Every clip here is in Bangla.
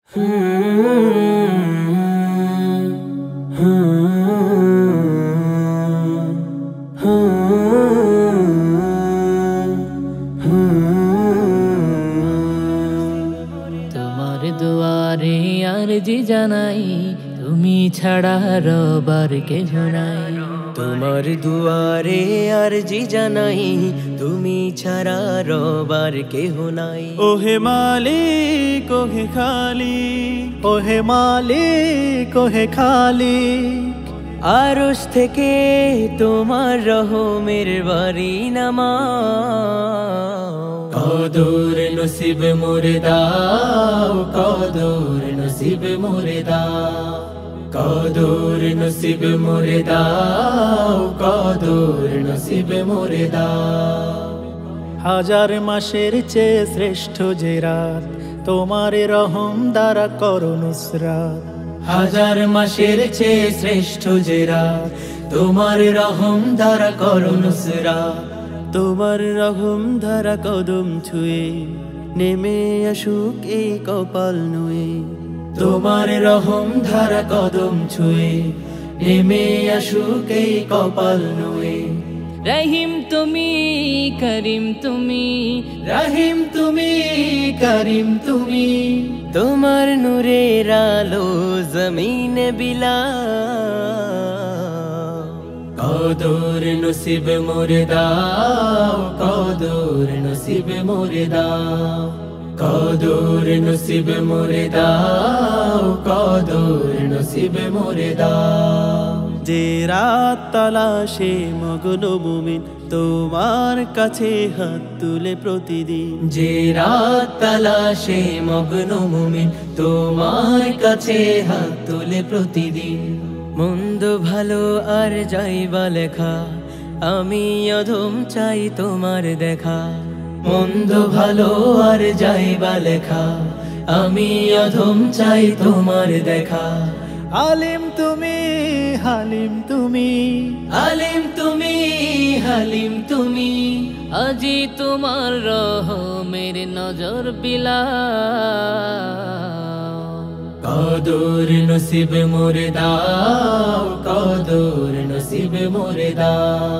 তোমার দুয়ারে আরজি জানাই, তুমি ছাড়া রবার কেহ নাই। তোমার দুয়ারে আরজি জানাই, তুমি ছাড়া রবার কেহ নাই। ওহে মালিক ওহে খালিক, ওহে মালিক ওহে খালিক। আরশ থেকে তোমার রহমের বাড়ি নামা, কদর নসিব মোরে দাও, কদর নসিব মোরে দাও, কদর নসিব মোরে দাও, কদর নসিব মোরে দাও। হাজার মাসের চেয়ে শ্রেষ্ঠ যে রাত, তোমার রহম দ্বারা করো নুসরাত। হাজার মাসের চেয়ে শ্রেষ্ঠ যে রাত, তোমার রহম দ্বারা করো নুসরাত। তোমার রহম ধারা কদম ছুঁয়ে নেমে আসুক এই কপাল নুয়ে। তোমার রহম ধারা কদম ছুঁয়ে নেমে আসুক এই কপাল নুয়ে। রহিম তুমি করিম তুমি, রহিম তুমি করিম তুমি। তোমার নূরের আলো জমিনে বিলা, কদর নসিব মোরে দাও, কদর নসিব মোরে দাও, কদর নসিব মোরে দাও, কদর নসিব মোরে দাও। যে রাত তালাশে মগ্ন মুমিন তোমার কাছে হাত তুলে প্রতিদিন। যে রাত তালাশে মগ্ন মুমিন তোমার কাছে হাত তুলে প্রতিদিন। মন্দ ভালো আর যাইবা লেখা, আমি অধম চাই তোমার দেখা। মন্দ ভালো আর যাইবা লেখা, আমি অধম চাই তোমার দেখা। আলিম তুমি হালিম তুমি, আলিম তুমি হালিম তুমি। আজি তোমার রহমের নজর বিলা, কদর নসিব মোরে দাও, কদর নসিব মোরে দাও,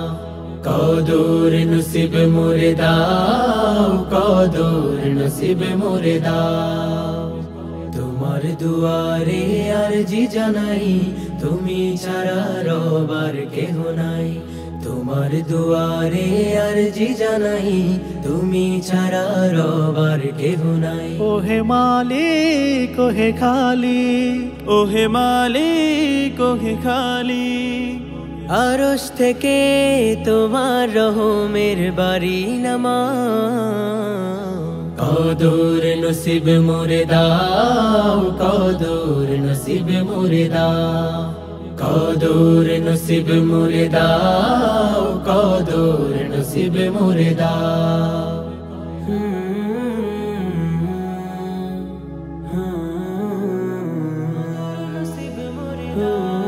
কদর নসিব মোরে দাও, কদর নসিব মোরে দাও। তোমার দুয়ারে আরজি জানাই, তুমি ছাড়া রবার কেহ নাই। তোমার দুয়ারে আরজি জানাই, তুমি ছাড়া রবার কেহ নাই। ওহে মালিক ওহে খালিক, ওহে মালিক ওহে খালিক। আরশ থেকে তোমার রহমের বাড়ি নামা, কদর নসিব মোরে দাও, কদর নসিব মোরে দাও, কদর নসিব মোরে দাও, কদর নসিব মোরে দাও। নসিব মোরে দাও।